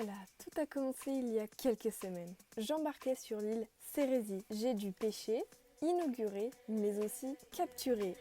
Voilà, tout a commencé il y a quelques semaines. J'embarquais sur l'île Cérésie. J'ai dû pêcher, inaugurer, mais aussi capturer.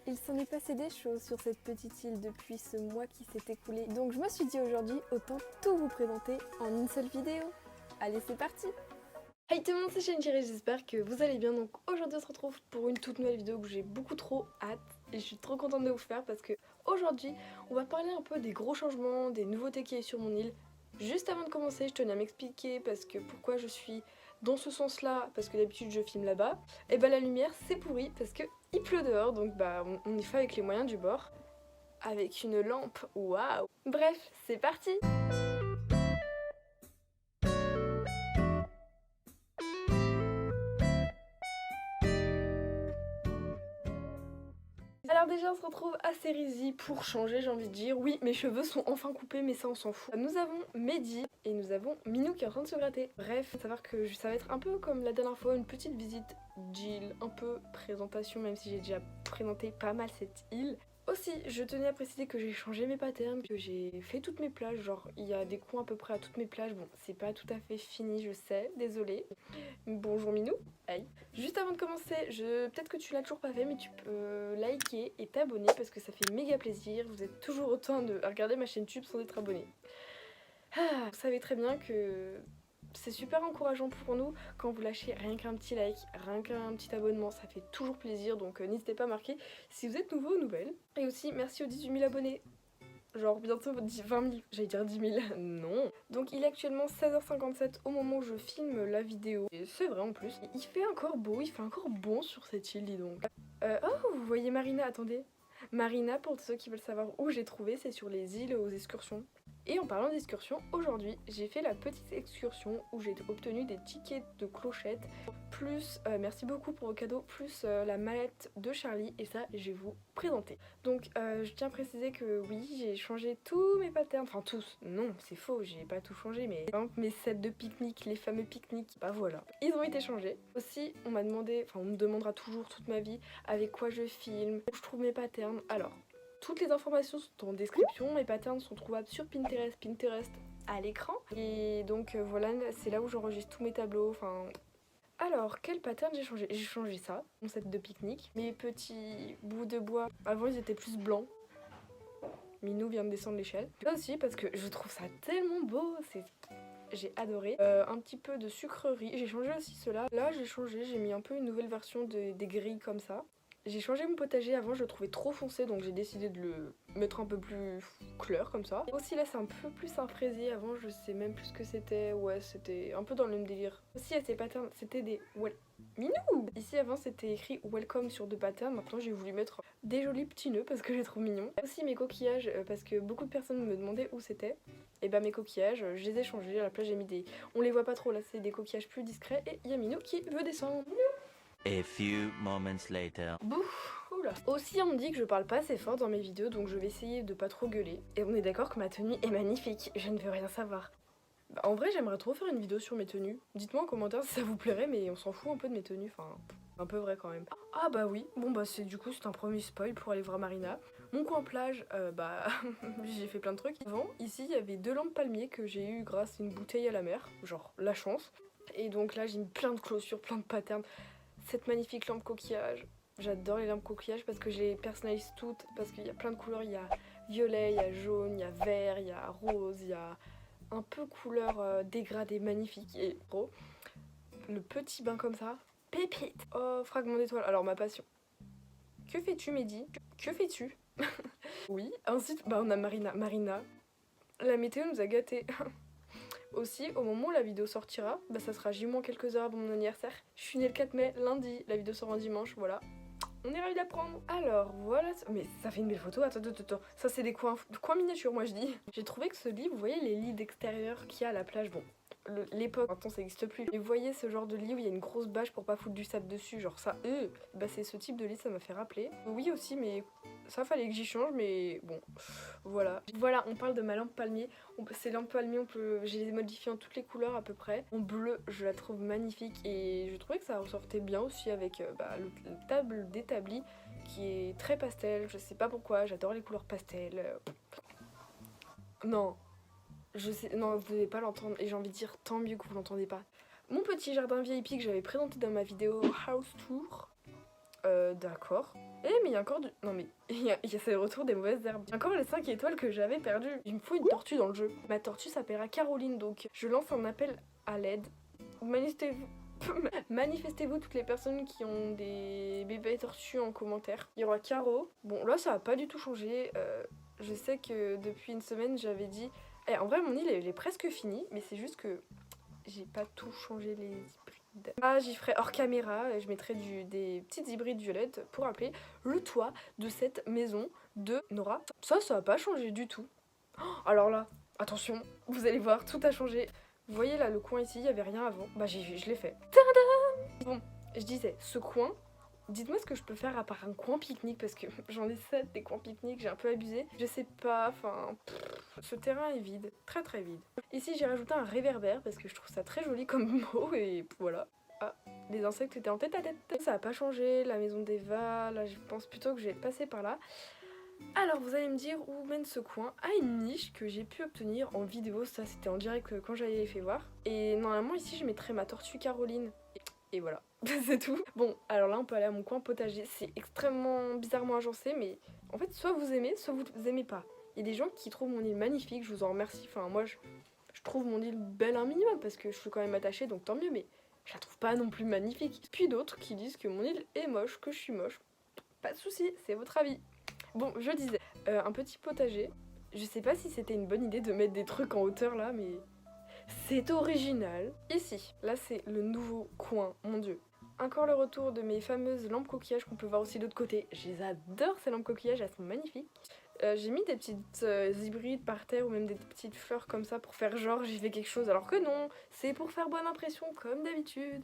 Il s'en est passé des choses sur cette petite île depuis ce mois qui s'est écoulé. Donc je me suis dit aujourd'hui, autant tout vous présenter en une seule vidéo. Allez, c'est parti! Hey tout le monde, c'est Shenjiri, j'espère que vous allez bien. Donc aujourd'hui on se retrouve pour une toute nouvelle vidéo que j'ai beaucoup trop hâte et je suis trop contente de vous faire parce que aujourd'hui on va parler un peu des gros changements, des nouveautés qu'il y a sur mon île. Juste avant de commencer, je tenais à m'expliquer parce que pourquoi je suis dans ce sens là, parce que d'habitude je filme là-bas. Et bah la lumière c'est pourri parce que il pleut dehors, donc bah on y fait avec les moyens du bord. Avec une lampe, waouh! Bref, c'est parti! Alors déjà on se retrouve à Cérisy pour changer, j'ai envie de dire. Oui, mes cheveux sont enfin coupés mais ça on s'en fout. Nous avons Mehdi et nous avons Minou qui est en train de se gratter. Bref, faut savoir que ça va être un peu comme la dernière fois, une petite visite d'île, un peu présentation même si j'ai déjà présenté pas mal cette île. Aussi, je tenais à préciser que j'ai changé mes patterns, que j'ai fait toutes mes plages, genre il y a des coins à peu près à toutes mes plages. Bon, c'est pas tout à fait fini, je sais, désolée. Bonjour Minou. Hey. Juste avant de commencer, peut-être que tu l'as toujours pas fait, mais tu peux liker et t'abonner parce que ça fait méga plaisir. Vous êtes toujours autant de regarder ma chaîne YouTube sans être abonné. Ah, vous savez très bien que c'est super encourageant pour nous quand vous lâchez rien qu'un petit like, rien qu'un petit abonnement, ça fait toujours plaisir, donc n'hésitez pas à marquer si vous êtes nouveau ou nouvelle. Et aussi merci aux 18 000 abonnés. Genre bientôt 20 000, j'allais dire 10 000, non. Donc il est actuellement 16h57 au moment où je filme la vidéo. Et c'est vrai en plus. Il fait encore beau, il fait encore bon sur cette île, dis donc. Oh, vous voyez Marina, attendez. Marina, pour ceux qui veulent savoir où j'ai trouvé, c'est sur les îles aux excursions. Et en parlant d'excursion, aujourd'hui j'ai fait la petite excursion où j'ai obtenu des tickets de clochette, plus, merci beaucoup pour vos cadeaux, plus la mallette de Charlie, et ça je vais vous présenter. Donc je tiens à préciser que oui, j'ai changé tous mes patterns, enfin tous, non c'est faux, j'ai pas tout changé, mais par exemple mes sets de pique-nique, les fameux pique-niques, bah voilà, ils ont été changés. Aussi on m'a demandé, enfin on me demandera toujours toute ma vie avec quoi je filme, où je trouve mes patterns. Alors toutes les informations sont en description, mes patterns sont trouvables sur Pinterest, à l'écran. Et donc voilà, c'est là où j'enregistre tous mes tableaux, enfin... Alors, quel pattern j'ai changé? J'ai changé ça, mon set de pique-nique. Mes petits bouts de bois, avant ils étaient plus blancs. Minou vient de descendre l'échelle. Ça aussi parce que je trouve ça tellement beau, j'ai adoré. Un petit peu de sucrerie, j'ai changé aussi cela. Là j'ai changé, j'ai mis un peu une nouvelle version des grilles comme ça. J'ai changé mon potager, avant je le trouvais trop foncé donc j'ai décidé de le mettre un peu plus clair comme ça. Et aussi là c'est un peu plus un fraisier, avant je sais même plus ce que c'était, ouais c'était un peu dans le même délire. Aussi à ces patterns c'était des... Minou! Ici avant c'était écrit welcome sur 2 patterns, maintenant j'ai voulu mettre des jolis petits nœuds parce que je les trouve mignons. Aussi mes coquillages parce que beaucoup de personnes me demandaient où c'était. Et bah mes coquillages je les ai changés, à la place j'ai mis des... On les voit pas trop là, c'est des coquillages plus discrets et il y a Minou qui veut descendre. A few moments later. Bouf, oula. Aussi on me dit que je parle pas assez fort dans mes vidéos donc je vais essayer de pas trop gueuler. Et on est d'accord que ma tenue est magnifique, je ne veux rien savoir. Bah, en vrai j'aimerais trop faire une vidéo sur mes tenues. Dites-moi en commentaire si ça vous plairait mais on s'en fout un peu de mes tenues, enfin un peu vrai quand même. Ah bah oui, bon bah du coup c'est un premier spoil pour aller voir Marina. Mon coin plage, bah j'ai fait plein de trucs. Avant, ici il y avait 2 lampes palmiers que j'ai eu grâce à une bouteille à la mer, genre la chance. Et donc là j'ai mis plein de clôtures, plein de patterns. Cette magnifique lampe coquillage, j'adore les lampes coquillages parce que je les personnalise toutes, parce qu'il y a plein de couleurs, il y a violet, il y a jaune, il y a vert, il y a rose, il y a un peu couleur dégradée magnifique et gros. Le petit bain comme ça, pépite. Oh, fragment d'étoile, alors ma passion. Que fais-tu Mehdi? Que fais-tu? Oui, ensuite bah on a Marina. La météo nous a gâtés. Aussi, au moment où la vidéo sortira, bah ça sera J- quelques heures avant mon anniversaire. Je suis née le 4 mai, lundi, la vidéo sort en dimanche, voilà. On est ravis d'apprendre. Alors voilà, mais ça fait une belle photo, attends. Ça c'est des coins miniatures moi je dis. J'ai trouvé que ce lit, vous voyez les lits d'extérieur qu'il y a à la plage, bon, l'époque, maintenant ça n'existe plus. Mais vous voyez ce genre de lit où il y a une grosse bâche pour pas foutre du sable dessus, genre ça, bah c'est ce type de lit, ça m'a fait rappeler. Oui aussi, mais ça fallait que j'y change, mais bon, voilà. Voilà, on parle de ma lampe palmier. Ces lampes palmiers, je les ai modifiées en toutes les couleurs à peu près. En bleu, je la trouve magnifique et je trouvais que ça ressortait bien aussi avec le table d'établi qui est très pastel. Je sais pas pourquoi, j'adore les couleurs pastel. Non. Je sais, non, vous devez pas l'entendre et j'ai envie de dire tant mieux que vous l'entendez pas. Mon petit jardin VIP que j'avais présenté dans ma vidéo House Tour. D'accord. Eh mais il y a encore du... Non mais il y a ce retour des mauvaises herbes. Il y a encore les 5 étoiles que j'avais perdues. Il me faut une tortue dans le jeu. Ma tortue s'appellera Caroline donc je lance un appel à l'aide. Manifestez-vous. Manifestez-vous toutes les personnes qui ont des bébés tortues en commentaire. Il y aura Caro. Bon là ça a pas du tout changé. Je sais que depuis une semaine j'avais dit... Eh, en vrai mon île elle est presque finie mais c'est juste que j'ai pas tout changé les hybrides. Ah, j'y ferai hors caméra et je mettrai des petites hybrides violettes pour appeler le toit de cette maison de Nora. Ça a pas changé du tout. Alors là, attention, vous allez voir, tout a changé. Vous voyez là, le coin ici, il y avait rien avant. Bah je l'ai fait. Tadam! Bon, je disais, ce coin, dites-moi ce que je peux faire à part un coin pique-nique parce que j'en ai 7 des coins pique-nique, j'ai un peu abusé. Je sais pas, enfin, ce terrain est vide, très très vide. Ici j'ai rajouté un réverbère parce que je trouve ça très joli comme mot et voilà. Ah, les insectes étaient en tête à tête. Ça a pas changé, la maison d'Eva, là je pense plutôt que je vais passer par là. Alors vous allez me dire où mène ce coin à une niche que j'ai pu obtenir en vidéo, ça c'était en direct quand j'avais fait voir. Et normalement ici je mettrai ma tortue Caroline. Et voilà, c'est tout. Bon, alors là on peut aller à mon coin potager, c'est extrêmement bizarrement agencé mais en fait soit vous aimez, soit vous aimez pas. Il y a des gens qui trouvent mon île magnifique, je vous en remercie, enfin moi je trouve mon île belle un minimum parce que je suis quand même attachée donc tant mieux mais je la trouve pas non plus magnifique. Puis d'autres qui disent que mon île est moche, que je suis moche. Pas de souci, c'est votre avis. Bon, je disais, un petit potager. Je sais pas si c'était une bonne idée de mettre des trucs en hauteur là, mais c'est original. Ici, là c'est le nouveau coin, mon dieu. Encore le retour de mes fameuses lampes coquillages qu'on peut voir aussi de l'autre côté. Je les adore ces lampes coquillages, elles sont magnifiques. J'ai mis des petites hybrides par terre ou même des petites fleurs comme ça pour faire genre j'ai fait quelque chose alors que non, c'est pour faire bonne impression comme d'habitude.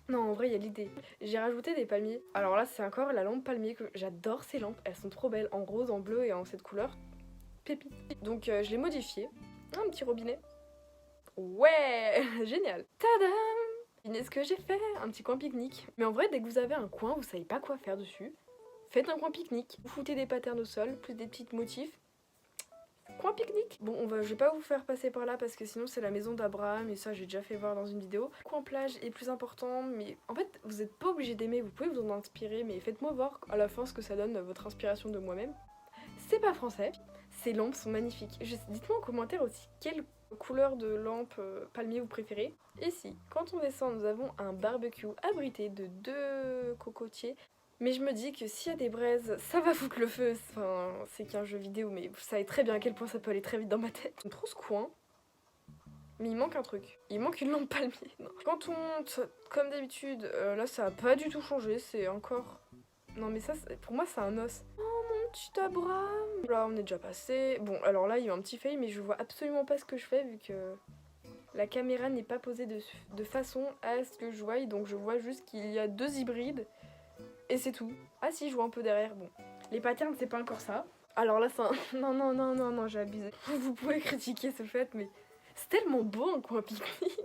Non, en vrai, il y a l'idée. J'ai rajouté des palmiers. Alors là, c'est encore la lampe palmier que j'adore ces lampes. Elles sont trop belles, en rose, en bleu et en cette couleur. Pépite. Donc je l'ai modifié. Un petit robinet. Ouais, génial. Tadam! Devinez ce que j'ai fait, un petit coin pique-nique. Mais en vrai, dès que vous avez un coin, vous savez pas quoi faire dessus, faites un coin pique-nique. Vous foutez des patterns au sol, plus des petits motifs. Coin pique-nique. Bon, je vais pas vous faire passer par là parce que sinon c'est la maison d'Abraham et ça j'ai déjà fait voir dans une vidéo. Coin plage est plus important mais en fait vous êtes pas obligé d'aimer, vous pouvez vous en inspirer mais faites-moi voir à la fin ce que ça donne votre inspiration de moi-même. C'est pas français, ces lampes sont magnifiques. Dites-moi en commentaire aussi quelle couleur de lampe palmier vous préférez. Ici, quand on descend, nous avons un barbecue abrité de 2 cocotiers. Mais je me dis que s'il y a des braises, ça va foutre le feu. Enfin, c'est qu'un jeu vidéo, mais vous savez très bien à quel point ça peut aller très vite dans ma tête. J'aime trop ce coin, mais il manque un truc. Il manque une lampe palmier. Non. Quand on monte, comme d'habitude, là ça a pas du tout changé, c'est encore... Non mais ça, pour moi c'est un os. Oh mon petit Abraham. Là on est déjà passé. Bon, alors là il y a eu un petit fail, mais je vois absolument pas ce que je fais vu que... La caméra n'est pas posée de façon à ce que je voie, donc je vois juste qu'il y a 2 hybrides. Et c'est tout. Ah si, je vois un peu derrière, bon. Les patterns, c'est pas encore ça. Alors là, c'est un... Non, j'ai abusé. Vous pouvez critiquer ce fait, mais c'est tellement beau un coin pique-nique.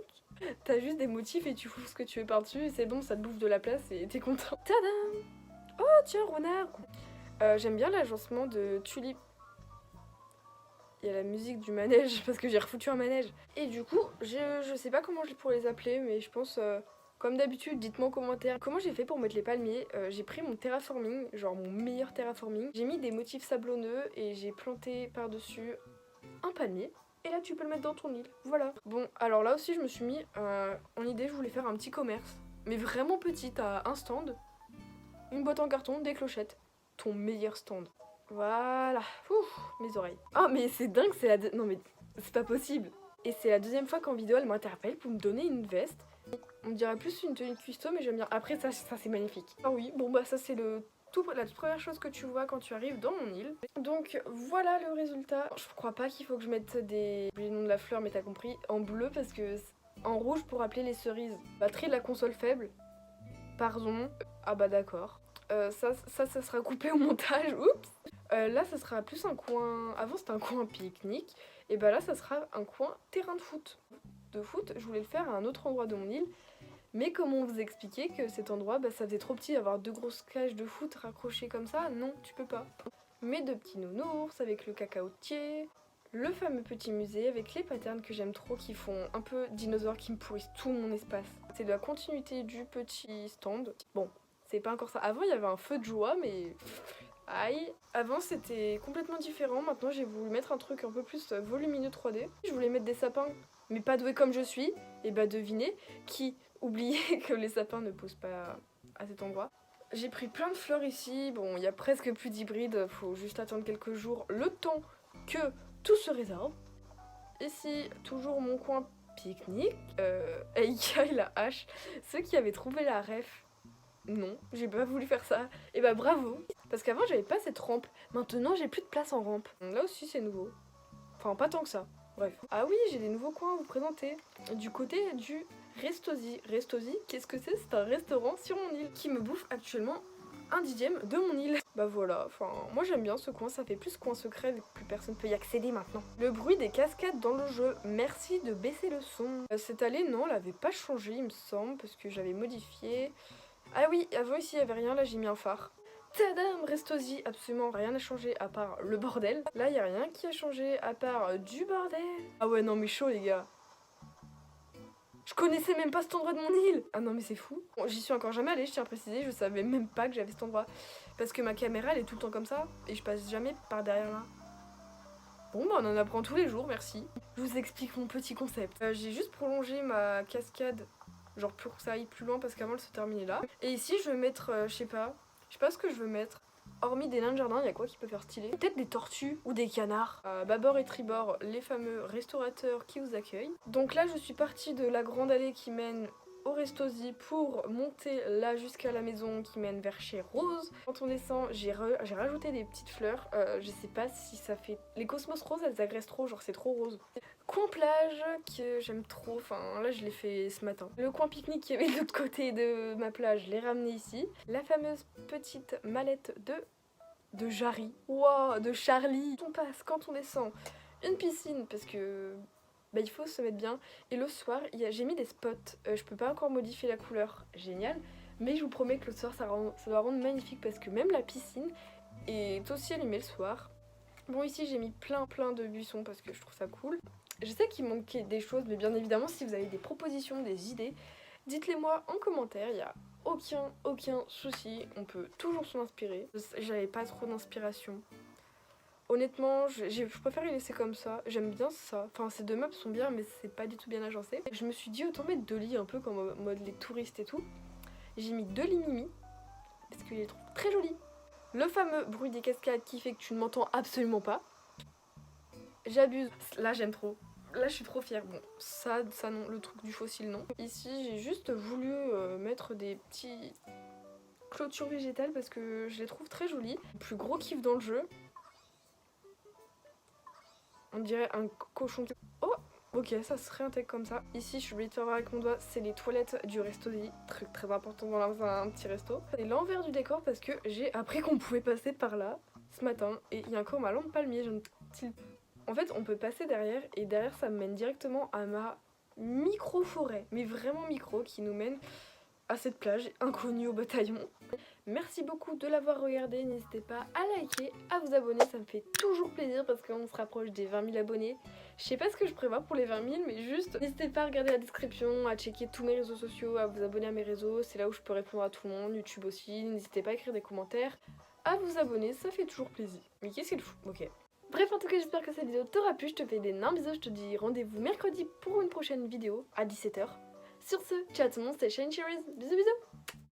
T'as juste des motifs et tu fous ce que tu veux par-dessus, et c'est bon, ça te bouffe de la place et t'es content. Tadam! Oh tiens, renard! J'aime bien l'agencement de Tulip. Il y a la musique du manège, parce que j'ai refoutu un manège. Et du coup, je sais pas comment je pourrais les appeler, mais je pense... Comme d'habitude, dites-moi en commentaire comment j'ai fait pour mettre les palmiers. J'ai pris mon terraforming, genre mon meilleur terraforming. J'ai mis des motifs sablonneux et j'ai planté par-dessus un palmier. Et là, tu peux le mettre dans ton île. Voilà. Bon, alors là aussi, je me suis mis en idée, je voulais faire un petit commerce. Mais vraiment petit, t'as un stand, une boîte en carton, des clochettes. Ton meilleur stand. Voilà. Ouf, mes oreilles. Oh, mais c'est dingue, c'est la... Non mais, c'est pas possible. Et c'est la deuxième fois qu'en vidéo, elle m'interpelle pour me donner une veste. On dirait plus une tenue cuistot, mais j'aime bien. Après, ça c'est magnifique. Ah oui, bon bah ça c'est la toute première chose que tu vois quand tu arrives dans mon île. Donc voilà le résultat. Je crois pas qu'il faut que je mette le nom de la fleur, mais t'as compris, en bleu parce que en rouge pour appeler les cerises. Batterie de la console faible. Pardon. Ah bah d'accord. Ça sera coupé au montage. Oups. Là, ça sera plus un coin... Avant, c'était un coin pique-nique. Et bah là, ça sera un coin terrain de foot. Je voulais le faire à un autre endroit de mon île. Mais comme on vous expliquait que cet endroit, bah, ça faisait trop petit d'avoir 2 grosses cages de foot raccrochées comme ça. Non, tu peux pas. Mais 2 petits nounours avec le cacaotier, Le fameux petit musée avec les patterns que j'aime trop qui font un peu dinosaures qui me pourrissent tout mon espace. C'est la continuité du petit stand. Bon, c'est pas encore ça. Avant il y avait un feu de joie mais... Aïe. Avant c'était complètement différent, maintenant j'ai voulu mettre un truc un peu plus volumineux 3D. Je voulais mettre des sapins, mais pas douée comme je suis. Et bah devinez, qui oubliait que les sapins ne poussent pas à cet endroit. J'ai pris plein de fleurs ici, bon il y a presque plus d'hybrides, faut juste attendre quelques jours, le temps que tout se résorbe. Ici, toujours mon coin pique-nique, Aïe la hache, ceux qui avaient trouvé la ref. Non, j'ai pas voulu faire ça. Et bah bravo. Parce qu'avant j'avais pas cette rampe. Maintenant j'ai plus de place en rampe. Là aussi c'est nouveau. Enfin pas tant que ça. Bref. Ah oui, j'ai des nouveaux coins à vous présenter. Du côté du Restosi. Restosi, qu'est-ce que c'est? C'est un restaurant sur mon île qui me bouffe actuellement un dixième de mon île. Bah voilà, enfin moi j'aime bien ce coin, ça fait plus coin secret vu que plus personne peut y accéder maintenant. Le bruit des cascades dans le jeu, merci de baisser le son. Cette allée non, elle avait pas changé il me semble parce que j'avais modifié. Ah oui, avant ici il n'y avait rien, là j'ai mis un phare. Tadam, Restosi, absolument rien n'a changé à part le bordel. Là il n'y a rien qui a changé à part du bordel. Ah ouais non mais chaud les gars. Je connaissais même pas cet endroit de mon île. Ah non mais c'est fou. Bon, j'y suis encore jamais allée, je tiens à préciser, je savais même pas que j'avais cet endroit. Parce que ma caméra elle est tout le temps comme ça et je passe jamais par derrière là. Bon bah on en apprend tous les jours, merci. Je vous explique mon petit concept. J'ai juste prolongé ma cascade. Genre pour que ça aille plus loin parce qu'avant elle se terminait là. Et ici je vais mettre, je sais pas ce que je veux mettre. Hormis des nains de jardin, il y a quoi qui peut faire stylé? Peut-être des tortues ou des canards. Bâbord et tribord, les fameux restaurateurs qui vous accueillent. Donc là je suis partie de la grande allée qui mène au Restosi pour monter là jusqu'à la maison qui mène vers chez Rose. Quand on descend, j'ai rajouté des petites fleurs. Je sais pas si ça fait... Les cosmos roses, elles agressent trop, genre c'est trop rose. Coin plage que j'aime trop, enfin là je l'ai fait ce matin. Le coin pique-nique qui avait de l'autre côté de ma plage, je l'ai ramené ici. La fameuse petite mallette de Jarry. Wow, de Charlie. On passe quand on descend une piscine parce que... Bah, il faut se mettre bien. Et le soir, j'ai mis des spots. Je peux pas encore modifier la couleur. Génial. Mais je vous promets que le soir, ça va rendre magnifique parce que même la piscine est aussi allumée le soir. Bon, ici, j'ai mis plein de buissons parce que je trouve ça cool. Je sais qu'il manquait des choses, mais bien évidemment, si vous avez des propositions, des idées, dites-les moi en commentaire. Il n'y a aucun souci. On peut toujours s'en inspirer. J'avais pas trop d'inspiration. Honnêtement, je préfère les laisser comme ça. J'aime bien ça. Enfin, ces deux meubles sont bien, mais c'est pas du tout bien agencé. Je me suis dit autant mettre 2 lits, un peu comme en mode les touristes et tout. J'ai mis 2 lits Mimi, parce que je les trouve très jolis. Le fameux bruit des cascades qui fait que tu ne m'entends absolument pas. J'abuse. Là, j'aime trop. Là, je suis trop fière. Bon, ça non. Le truc du fossile, non. Ici, j'ai juste voulu mettre des petits clôtures végétales parce que je les trouve très jolies. Le plus gros kiff dans le jeu. On dirait un cochon. Oh, ok, ça serait un tech comme ça. Ici, je suis obligée de faire avec mon doigt, c'est les toilettes du Restosi. Truc très important dans un petit resto. C'est l'envers du décor parce que j'ai appris qu'on pouvait passer par là ce matin. Et il y a encore ma lampe palmier. En fait, on peut passer derrière et derrière, ça me mène directement à ma micro-forêt. Mais vraiment micro, qui nous mène à cette plage inconnue au bataillon. Merci beaucoup de l'avoir regardé, n'hésitez pas à liker, à vous abonner, ça me fait toujours plaisir parce qu'on se rapproche des 20 000 abonnés. Je sais pas ce que je prévois pour les 20 000, mais juste n'hésitez pas à regarder la description, à checker tous mes réseaux sociaux, à vous abonner à mes réseaux, c'est là où je peux répondre à tout le monde, YouTube aussi, n'hésitez pas à écrire des commentaires, à vous abonner, ça fait toujours plaisir. Mais qu'est-ce qu'il fout? Ok. Bref, en tout cas, j'espère que cette vidéo t'aura plu, je te fais d'énormes bisous, je te dis rendez-vous mercredi pour une prochaine vidéo à 17 h. Sur ce, ciao tout le monde, c'était Shine Cherries, bisous bisous.